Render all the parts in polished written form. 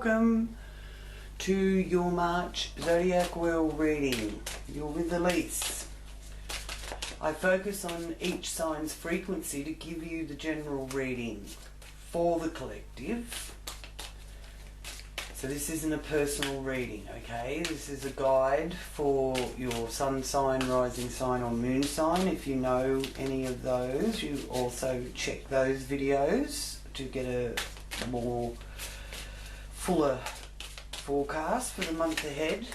welcome to your March Zodiac Wheel reading. You're with Elise. I focus on each sign's frequency to give you the general reading for the collective. So this isn't a personal reading, okay? This is a guide for your sun sign, rising sign or moon sign. If you know any of those, you also check those videos to get a more fuller forecast for the month ahead.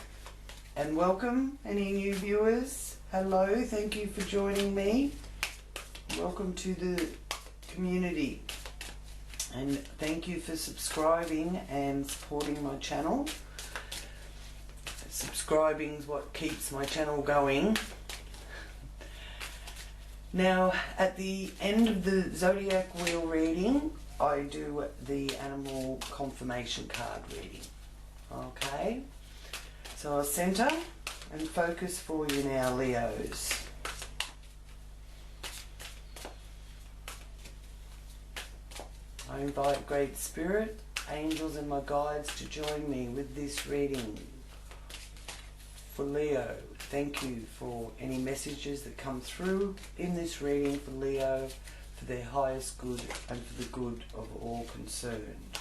And welcome any new viewers. Hello, thank you for joining me. Welcome to the community. And thank you for subscribing and supporting my channel. Subscribing is what keeps my channel going. Now, at the end of the Zodiac Wheel reading, I do the animal confirmation card reading. Okay? So I'll center and focus for you now, Leos. I invite Great Spirit, angels and my guides to join me with this reading for Leo. Thank you for any messages that come through in this reading for Leo, for their highest good and for the good of all concerned.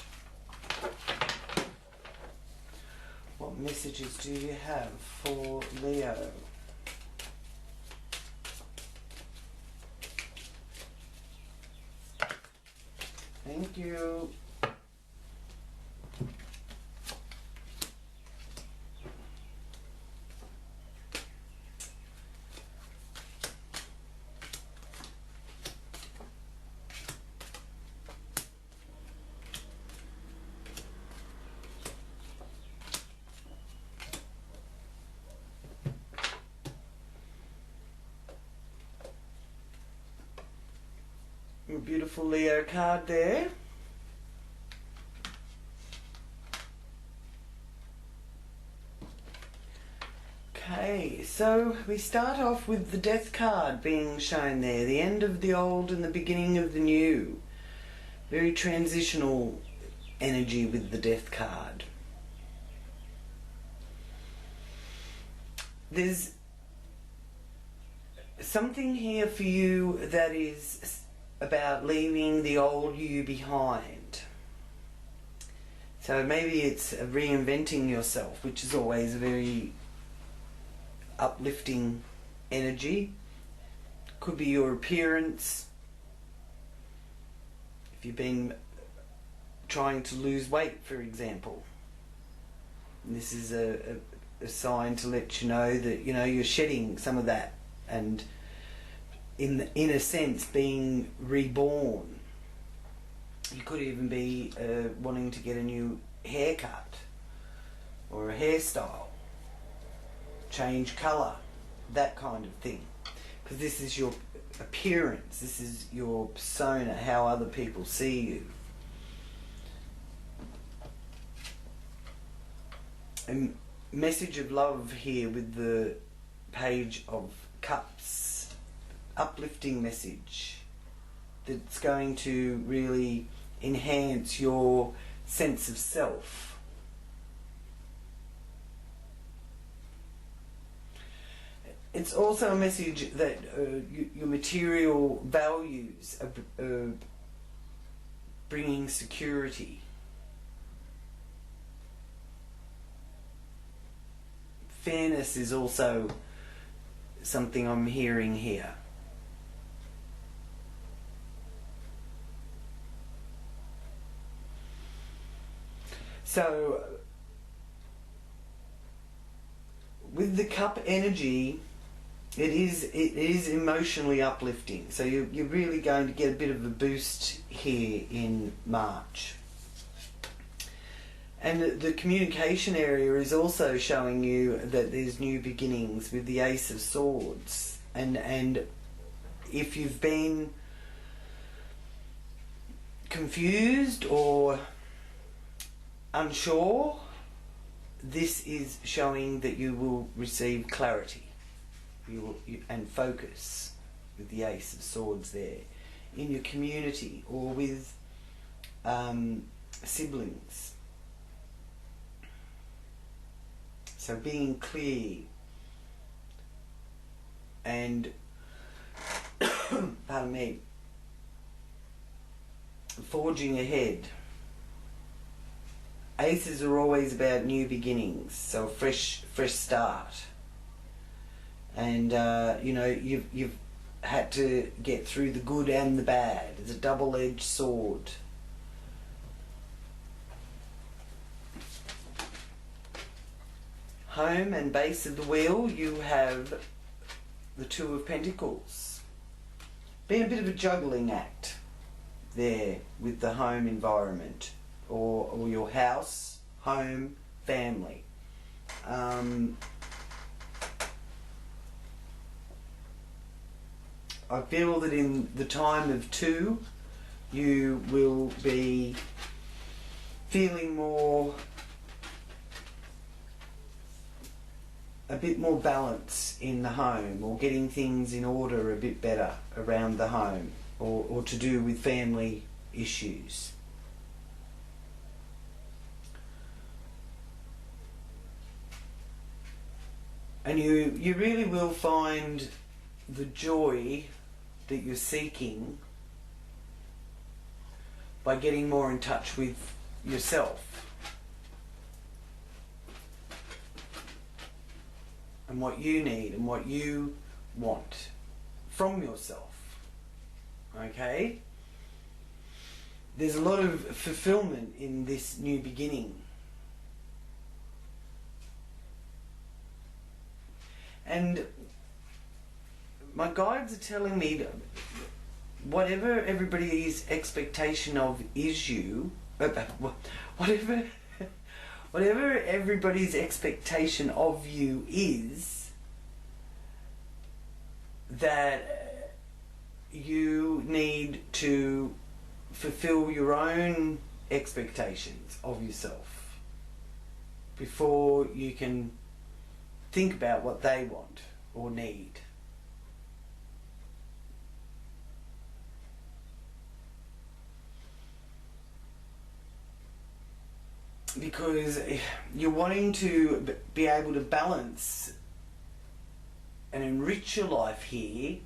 What messages do you have for Leo? Thank you. A beautiful Leo card there. Okay, so we start off with the Death card being shown there, the end of the old and the beginning of the new. Very transitional energy with the Death card. There's something here for you that is about leaving the old you behind. So maybe it's reinventing yourself, which is always a very uplifting energy. Could be your appearance. If you've been trying to lose weight, for example, this is a sign to let you know that you're shedding some of that and in a sense being reborn. You could even be wanting to get a new haircut or a hairstyle, change colour, that kind of thing, because this is your appearance, this is your persona, how other people see you. A message of love here with the Page of Cups. Uplifting message that's going to really enhance your sense of self. It's also a message that your material values are bringing security. Fairness is also something I'm hearing here. So, with the cup energy, it is emotionally uplifting. So you're really going to get a bit of a boost here in March. And the communication area is also showing you that there's new beginnings with the Ace of Swords. And if you've been confused or unsure, this is showing that you will receive clarity and focus with the Ace of Swords there in your community or with siblings. So being clear and pardon me, forging ahead. Aces are always about new beginnings, so a fresh start. And you know, you've had to get through the good and the bad. It's a double-edged sword. Home and base of the wheel, you have the Two of Pentacles. Been a bit of a juggling act there with the home environment, or your house, home, family. I feel that in the time of two, you will be feeling a bit more balance in the home, or getting things in order a bit better around the home, or to do with family issues. And you really will find the joy that you're seeking by getting more in touch with yourself and what you need and what you want from yourself. Okay? There's a lot of fulfillment in this new beginning. And my guides are telling me that whatever everybody's expectation of is you, whatever everybody's expectation of you is, that you need to fulfill your own expectations of yourself before you can think about what they want or need. Because you're wanting to be able to balance and enrich your life here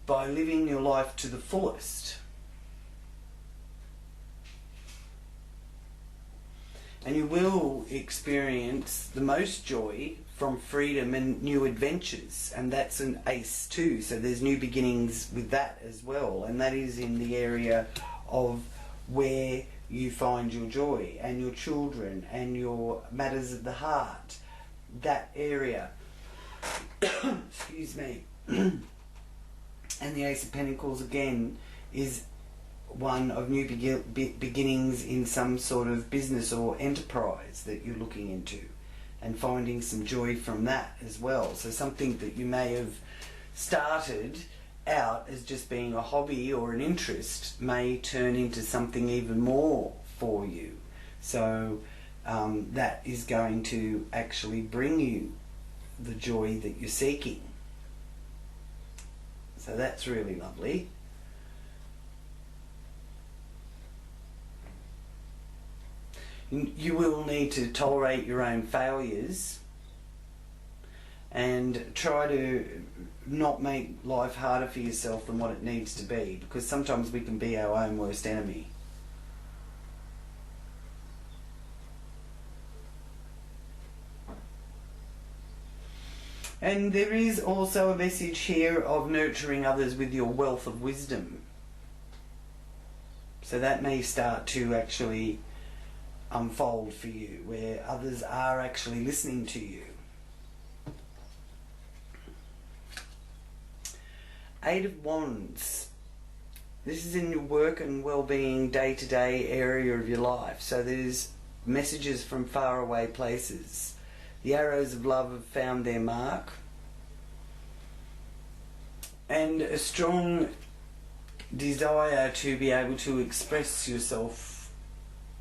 by living your life to the fullest. And you will experience the most joy from freedom and new adventures, and that's an ace too, so there's new beginnings with that as well, and that is in the area of where you find your joy and your children and your matters of the heart, that area. Excuse me. And the Ace of Pentacles again is one of new beginnings in some sort of business or enterprise that you're looking into, and finding some joy from that as well. So something that you may have started out as just being a hobby or an interest may turn into something even more for you. So that is going to actually bring you the joy that you're seeking. So that's really lovely. You will need to tolerate your own failures and try to not make life harder for yourself than what it needs to be, because sometimes we can be our own worst enemy. And there is also a message here of nurturing others with your wealth of wisdom. So that may start to actually unfold for you, where others are actually listening to you. Eight of Wands. This is in your work and well-being, day-to-day area of your life. So there's messages from faraway places. The arrows of love have found their mark. And a strong desire to be able to express yourself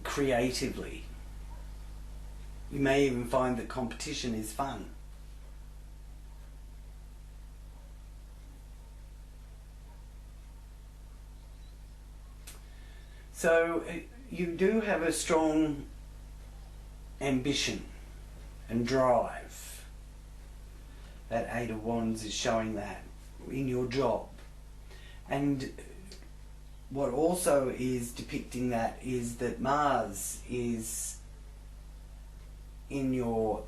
creatively. You may even find that competition is fun. So you do have a strong ambition and drive. That Eight of Wands is showing that in your job. And what also is depicting that is that Mars is in your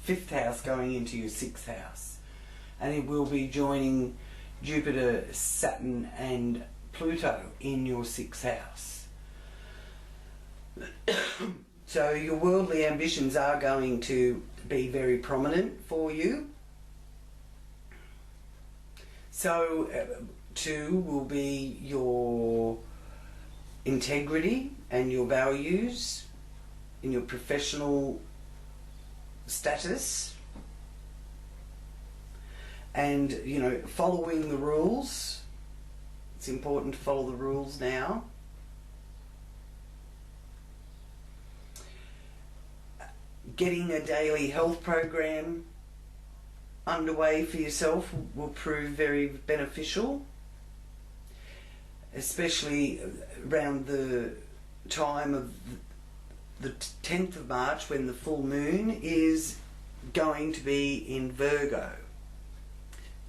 5th house going into your 6th house, and it will be joining Jupiter, Saturn and Pluto in your 6th house. So your worldly ambitions are going to be very prominent for you. So 2 will be your integrity and your values in your professional status, and you know, following the rules. It's important to follow the rules now. Getting a daily health program underway for yourself will prove very beneficial, especially around the time of the 10th of March, when the full moon is going to be in Virgo.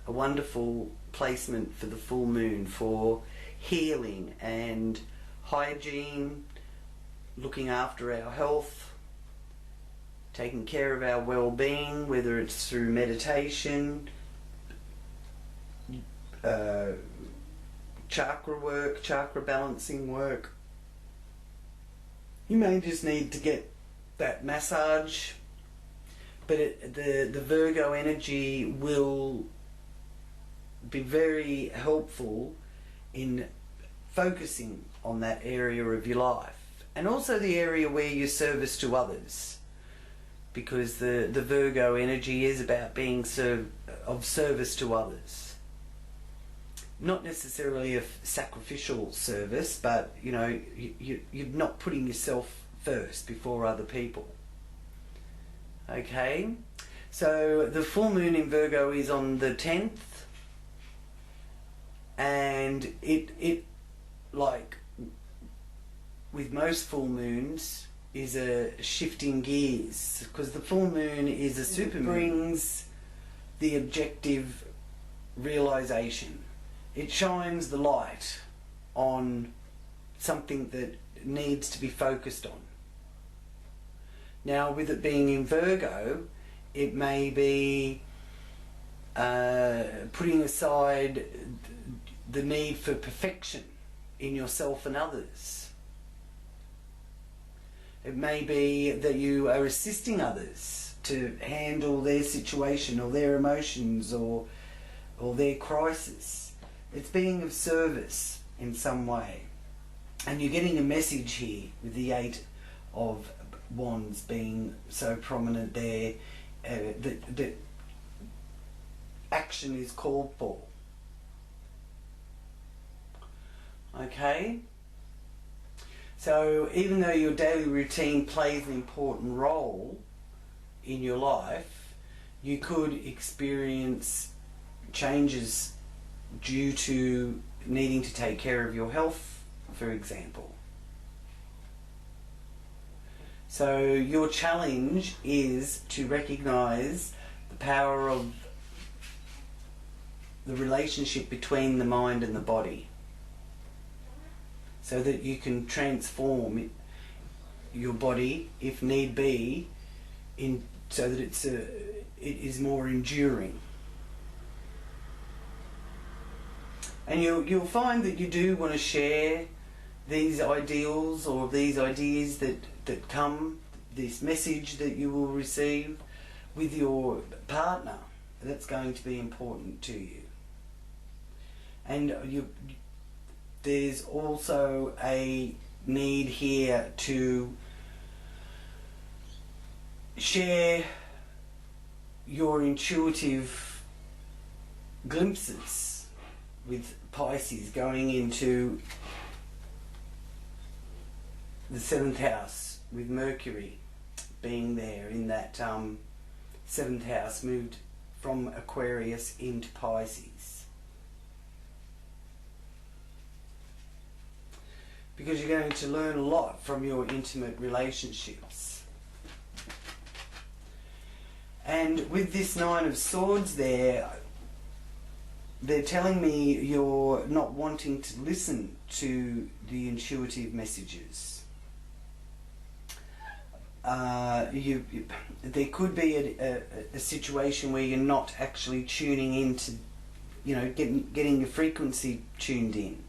A wonderful placement for the full moon for healing and hygiene, looking after our health, taking care of our well-being, whether it's through meditation, chakra work, chakra balancing work. You may just need to get that massage, but the Virgo energy will be very helpful in focusing on that area of your life, and also the area where you service to others, because the Virgo energy is about being of service to others. Not necessarily a sacrificial service, but you know, you're not putting yourself first before other people. Okay, so the full moon in Virgo is on the 10th, and it like with most full moons is a shifting gears, because the full moon is a super moon. It brings the objective realization. It shines the light on something that needs to be focused on. Now, with it being in Virgo, it may be putting aside the need for perfection in yourself and others. It may be that you are assisting others to handle their situation or their emotions or their crisis. It's being of service in some way. And you're getting a message here with the Eight of Wands being so prominent there, that action is called for. Okay? So even though your daily routine plays an important role in your life, you could experience changes due to needing to take care of your health, for example. So your challenge is to recognize the power of the relationship between the mind and the body, so that you can transform your body, if need be, so that it is more enduring. And you'll find that you do want to share these ideals or these ideas that come, this message that you will receive with your partner. That's going to be important to you. And there's also a need here to share your intuitive glimpses with Pisces going into the 7th house, with Mercury being there in that 7th house, moved from Aquarius into Pisces. because you're going to learn a lot from your intimate relationships. And with this Nine of Swords there, they're telling me you're not wanting to listen to the intuitive messages. There could be a situation where you're not actually tuning in to, getting your frequency tuned in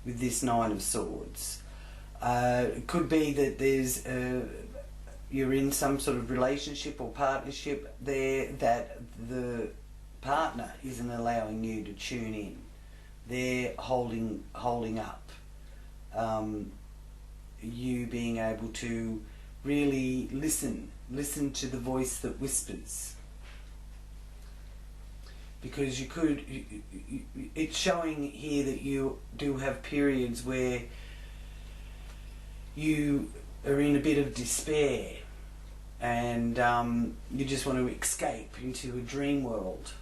with this Nine of Swords. It could be that there's you're in some sort of relationship or partnership there that the partner isn't allowing you to tune in. They're holding up. You being able to really listen to the voice that whispers. Because it's showing here that you do have periods where you are in a bit of despair and you just want to escape into a dream world,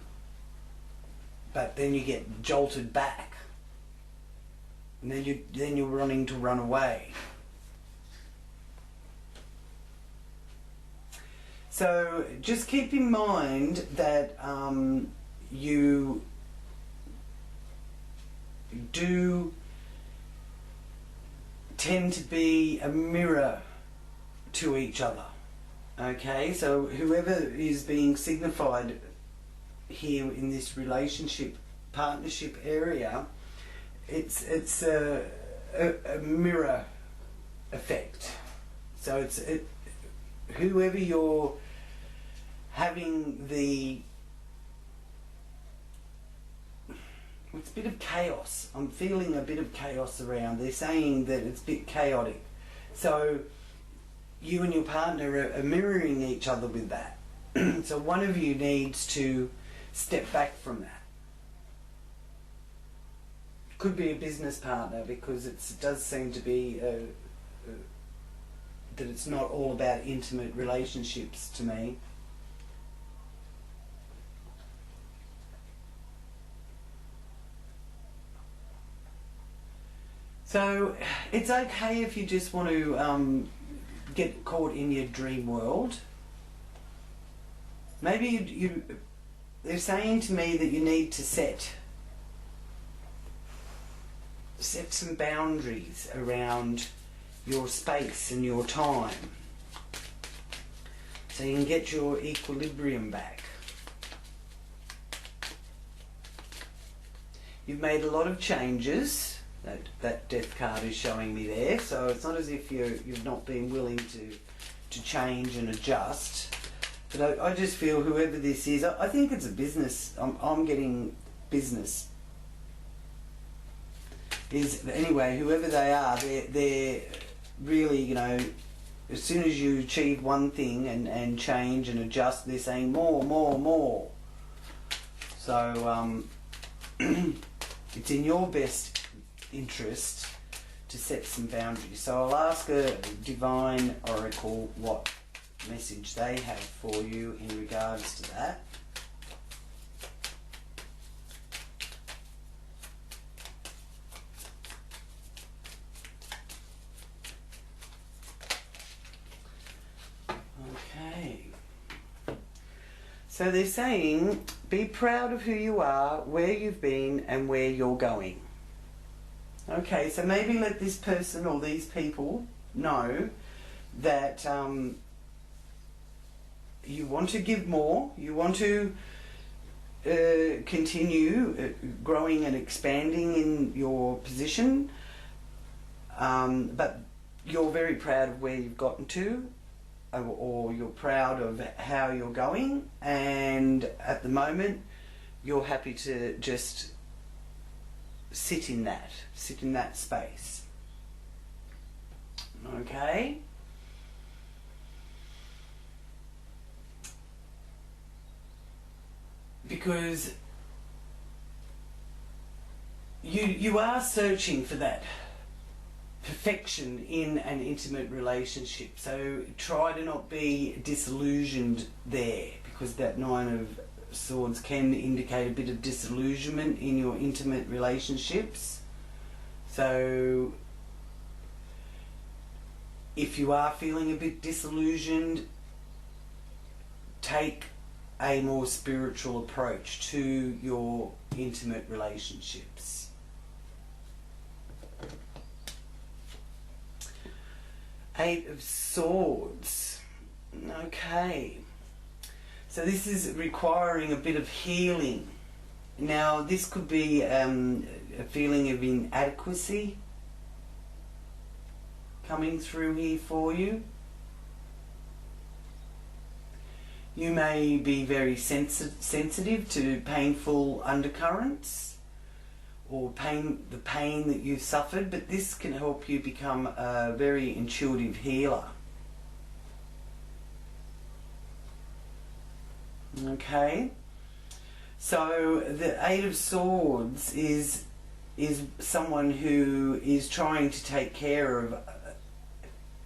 but then you get jolted back and then you're wanting to run away. So just keep in mind that you do tend to be a mirror to each other. Okay, so whoever is being signified here in this relationship, partnership area, it's a mirror effect. So it's whoever you're having it's a bit of chaos. I'm feeling a bit of chaos around. They're saying that it's a bit chaotic. So you and your partner are mirroring each other with that. So one of you needs to step back from that. Could be a business partner, because it does seem to be that it's not all about intimate relationships to me. So it's okay if you just want to get caught in your dream world. Maybe they're saying to me that you need to set some boundaries around your space and your time, so you can get your equilibrium back. You've made a lot of changes. That Death card is showing me there, so it's not as if you've not been willing to change and adjust. But I just feel whoever this is, I think it's a business. I'm getting business. Anyway, whoever they are, they're really, as soon as you achieve one thing and change and adjust, they're saying more. So it's in your best interest to set some boundaries. So I'll ask a divine oracle what message they have for you in regards to that. Okay. So they're saying, be proud of who you are, where you've been, and where you're going. Okay, so maybe let this person or these people know that you want to give more, you want to continue growing and expanding in your position, but you're very proud of where you've gotten to, or you're proud of how you're going, and at the moment you're happy to just sit in that space. Okay? Because you are searching for that perfection in an intimate relationship, so try to not be disillusioned there, because that Nine of Swords can indicate a bit of disillusionment in your intimate relationships. So if you are feeling a bit disillusioned, take a more spiritual approach to your intimate relationships. Eight of Swords. Okay. So this is requiring a bit of healing. Now this could be a feeling of inadequacy coming through here for you. You may be very sensitive to painful undercurrents or the pain that you've suffered, but this can help you become a very intuitive healer. Okay, so the Eight of Swords is someone who is trying to take care of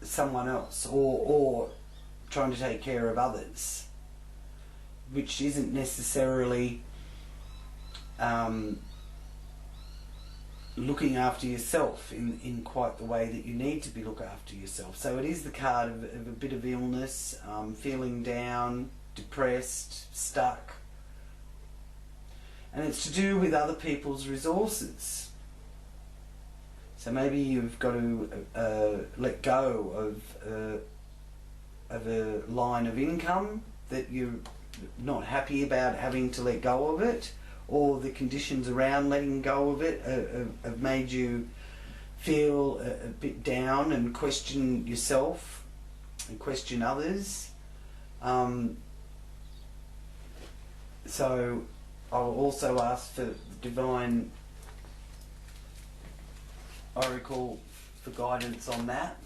someone else or trying to take care of others, which isn't necessarily looking after yourself in quite the way that you need to be look after yourself. So it is the card of a bit of illness, feeling down, depressed, stuck, and it's to do with other people's resources. So maybe you've got to let go of a line of income that you're not happy about having to let go of it, or the conditions around letting go of it have made you feel a bit down and question yourself and question others. So I'll also ask for the Divine Oracle for guidance on that.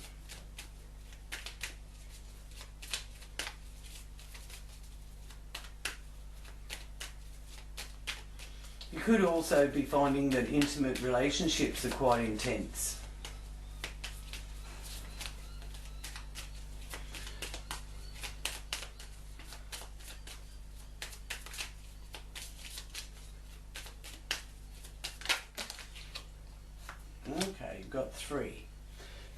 You could also be finding that intimate relationships are quite intense. Okay, you've got 3.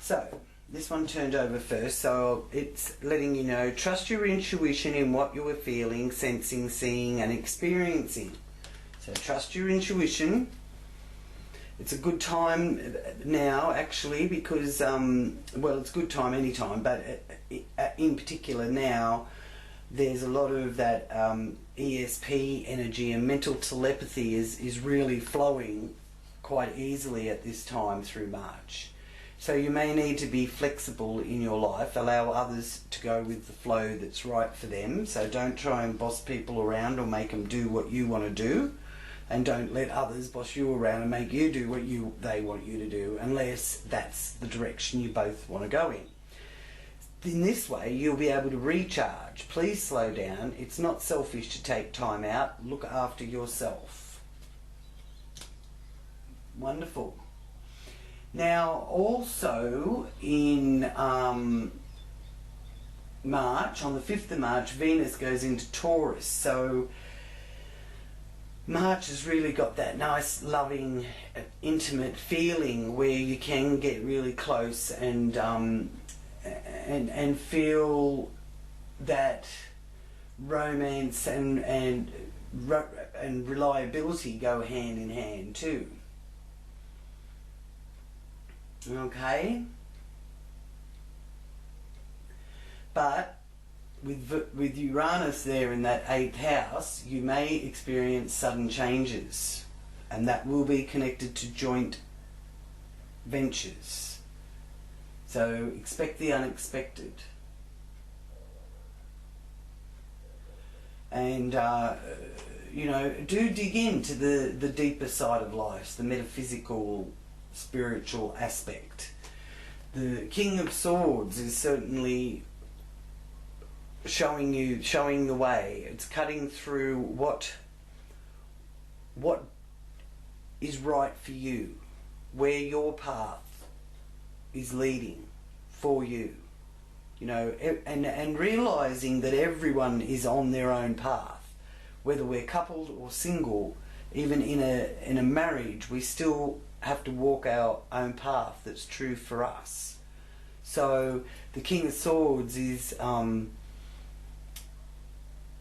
So, this one turned over first, so it's letting you know, trust your intuition in what you are feeling, sensing, seeing and experiencing. So trust your intuition. It's a good time now, actually, because, well, it's a good time any time, but in particular now, there's a lot of that ESP energy, and mental telepathy is really flowing quite easily at this time through March. So you may need to be flexible in your life, allow others to go with the flow that's right for them. So don't try and boss people around or make them do what you want to do. And don't let others boss you around and make you do what they want you to do, unless that's the direction you both want to go in. In this way, you'll be able to recharge. Please slow down. It's not selfish to take time out. Look after yourself. Wonderful. Now, also in March, on the 5th of March, Venus goes into Taurus. So March has really got that nice, loving, intimate feeling where you can get really close and feel that romance and reliability go hand in hand too. Okay, but with Uranus there in that 8th house, you may experience sudden changes, and that will be connected to joint ventures. So expect the unexpected. And you know, do dig into the deeper side of life, the metaphysical, spiritual aspect. The King of Swords is certainly showing the way. It's cutting through what is right for you, where your path is leading for you, you know, and realizing that everyone is on their own path, whether we're coupled or single. Even in a marriage, we still have to walk our own path that's true for us. So the King of Swords is the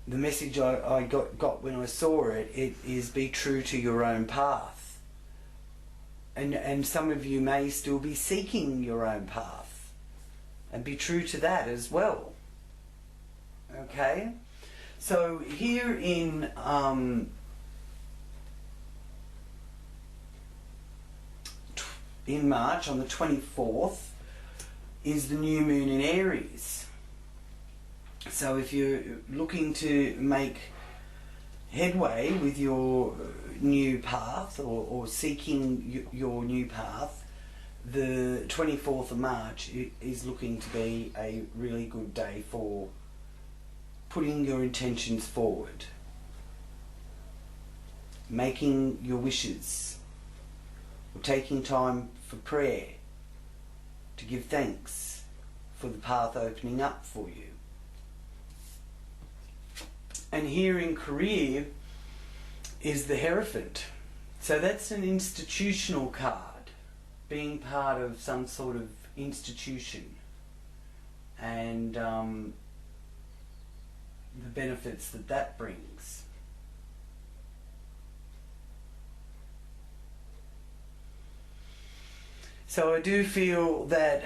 message I got when I saw it. It is be true to your own path, and some of you may still be seeking your own path, and be true to that as well. Okay, so here in March on the 24th is the new moon in Aries. So if you're looking to make headway with your new path, or seeking your new path, the 24th of March is looking to be a really good day for putting your intentions forward, making your wishes, or taking time for prayer to give thanks for the path opening up for you. And here in career is the Hierophant. So that's an institutional card, being part of some sort of institution, and the benefits that brings. So I do feel that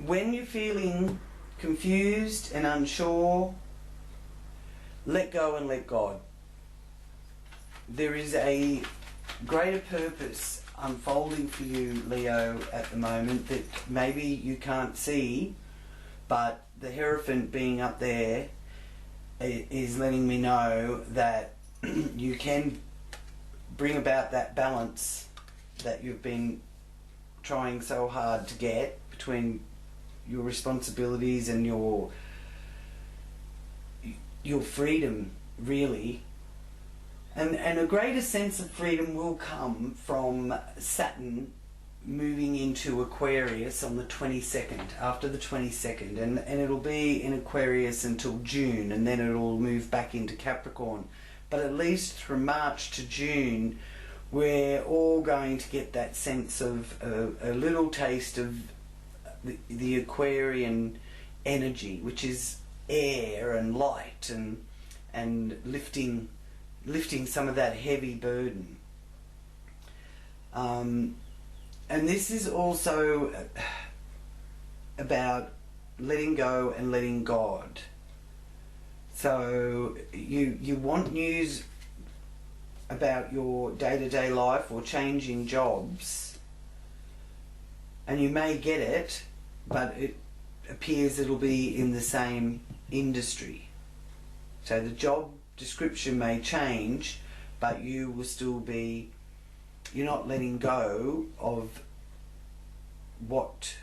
when you're feeling confused and unsure, let go and let God. There is a greater purpose unfolding for you, Leo, at the moment that maybe you can't see, but the Hierophant being up there is letting me know that you can bring about that balance that you've been trying so hard to get between your responsibilities and your freedom, really. And a greater sense of freedom will come from Saturn moving into Aquarius on the 22nd, after the 22nd, and it'll be in Aquarius until June, and then it'll move back into Capricorn. But at least from March to June, we're all going to get that sense of a little taste of the Aquarian energy, which is air and light and lifting some of that heavy burden. And this is also about letting go and letting God. So you want news about your day-to-day life or changing jobs, and you may get it, but it appears it'll be in the same industry. So the job description may change, but you will still be, you're not letting go of what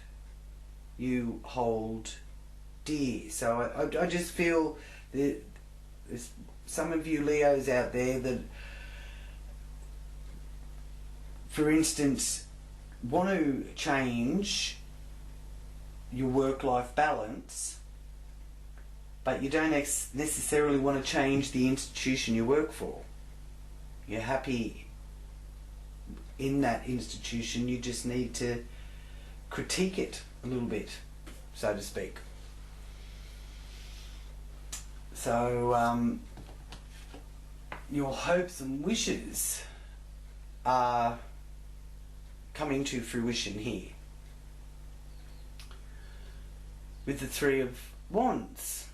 you hold dear. So I just feel that there's some of you Leos out there that, for instance, want to change your work-life balance, but you don't necessarily want to change the institution you work for. You're happy in that institution, you just need to critique it a little bit, so to speak. So your hopes and wishes are coming to fruition here with the Three of Wands,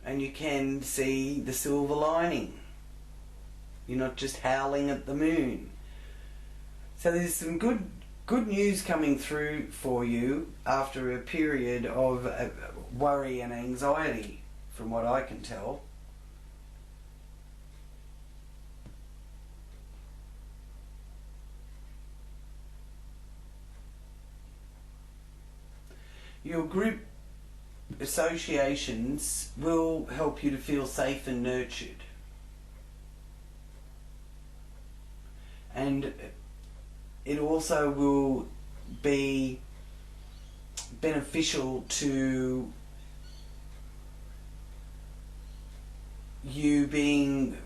and you can see the silver lining. You're not just howling at the moon. So there's some good news coming through for you after a period of worry and anxiety, from what I can tell. Your group associations will help you to feel safe and nurtured. And it also will be beneficial to you being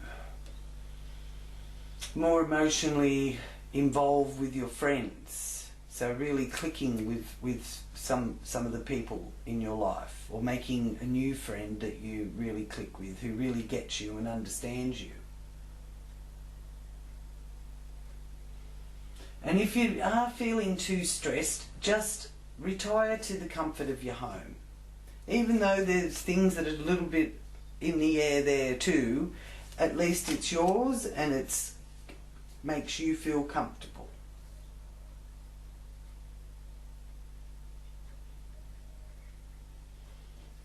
more emotionally involved with your friends. So really clicking with some of the people in your life, or making a new friend that you really click with, who really gets you and understands you. And if you are feeling too stressed, just retire to the comfort of your home. Even though there's things that are a little bit in the air there too, at least it's yours and it's makes you feel comfortable.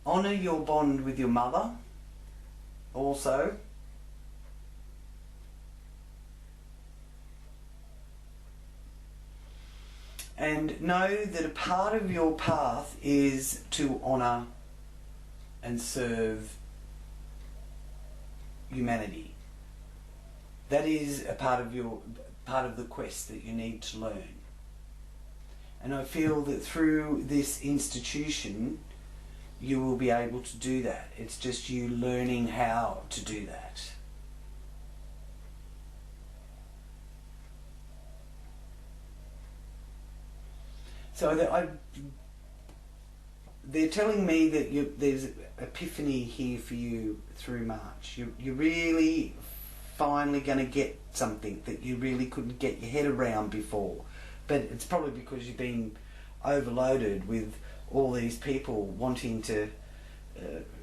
Honour your bond with your mother also. And know that a part of your path is to honour and serve humanity. That is a part of the quest that you need to learn. And I feel that through this institution you will be able to do that. It's just you learning how to do that. So they're telling me that there's epiphany here for you through March. You're really finally going to get something that you really couldn't get your head around before. But it's probably because you've been overloaded with all these people wanting to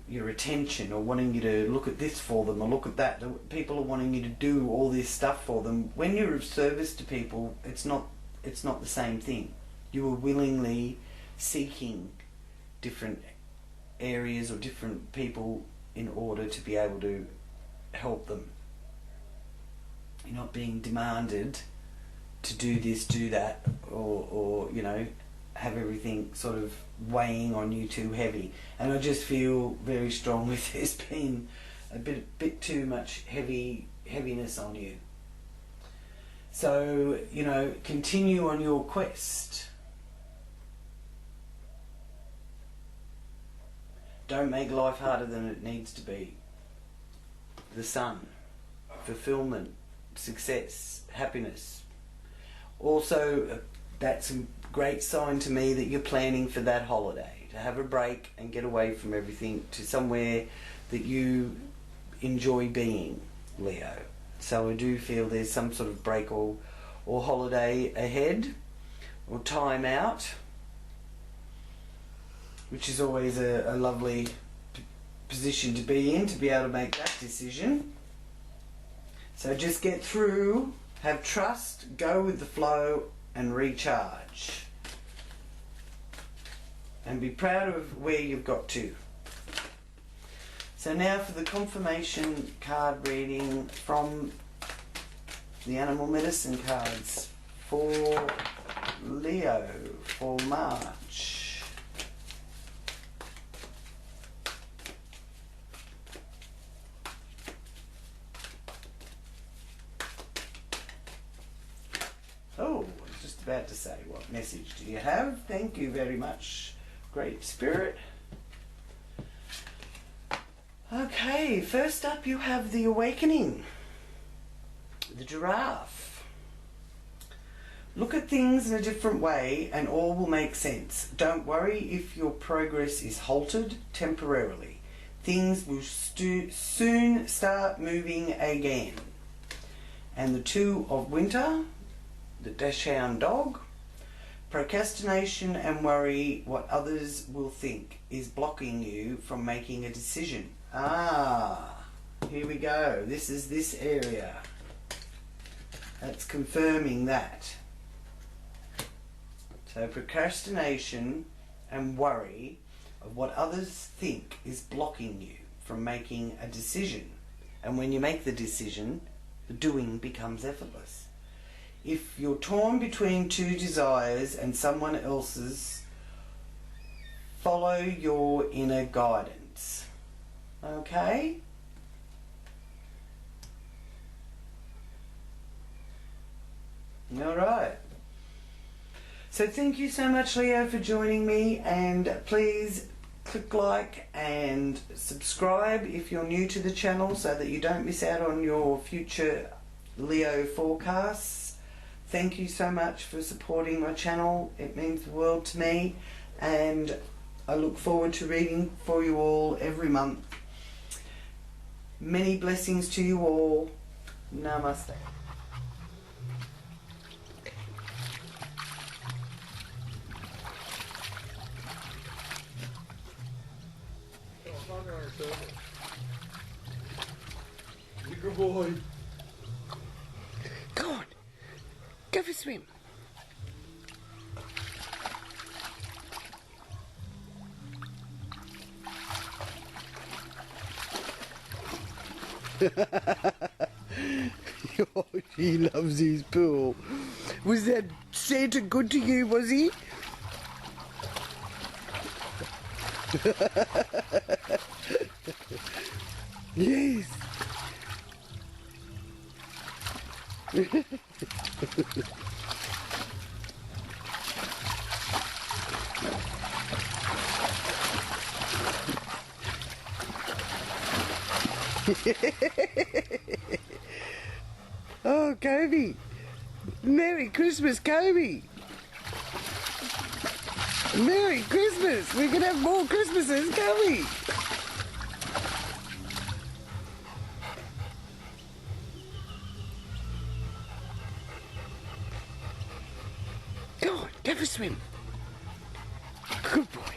your attention, or wanting you to look at this for them or look at that. People are wanting you to do all this stuff for them. When you're of service to people, it's not the same thing. You are willingly seeking different areas or different people in order to be able to help them. You're not being demanded to do this, do that, or you know, have everything sort of weighing on you too heavy. And I just feel very strongly there's been a bit too much heaviness on you. So, you know, continue on your quest. Don't make life harder than it needs to be. The sun, fulfillment, success, happiness. Also, that's a great sign to me that you're planning for that holiday, to have a break and get away from everything to somewhere that you enjoy being, Leo. So I do feel there's some sort of break or holiday ahead, or time out, which is always a lovely position to be in, to be able to make that decision. So just get through, have trust, go with the flow and recharge. And be proud of where you've got to. So now for the confirmation card reading from the animal medicine cards for Leo for March. Oh, I was just about to say, what message do you have? Thank you very much, Great Spirit. Okay, first up you have the awakening, the giraffe. Look at things in a different way and all will make sense. Don't worry if your progress is halted temporarily. Things will soon start moving again. And the two of winter, the Dachshund dog. Procrastination and worry what others will think is blocking you from making a decision. Ah, here we go. This is this area. That's confirming that. So procrastination and worry of what others think is blocking you from making a decision. And when you make the decision, the doing becomes effortless. If you're torn between two desires and someone else's, follow your inner guidance. Okay? Alright. So thank you so much, Leo, for joining me, and please click like and subscribe if you're new to the channel so that you don't miss out on your future Leo forecasts. thank you so much for supporting my channel. It means the world to me, and I look forward to reading for you all every month. Many blessings to you all. Namaste. Good boy. Go on. Go for a swim. Oh, he loves his pool. Was that Santa good to you, was he? Yes. Oh, Kobe. Merry Christmas, Kobe. Merry Christmas. We can have more Christmases, can't we? Go on, go for a swim. Good boy.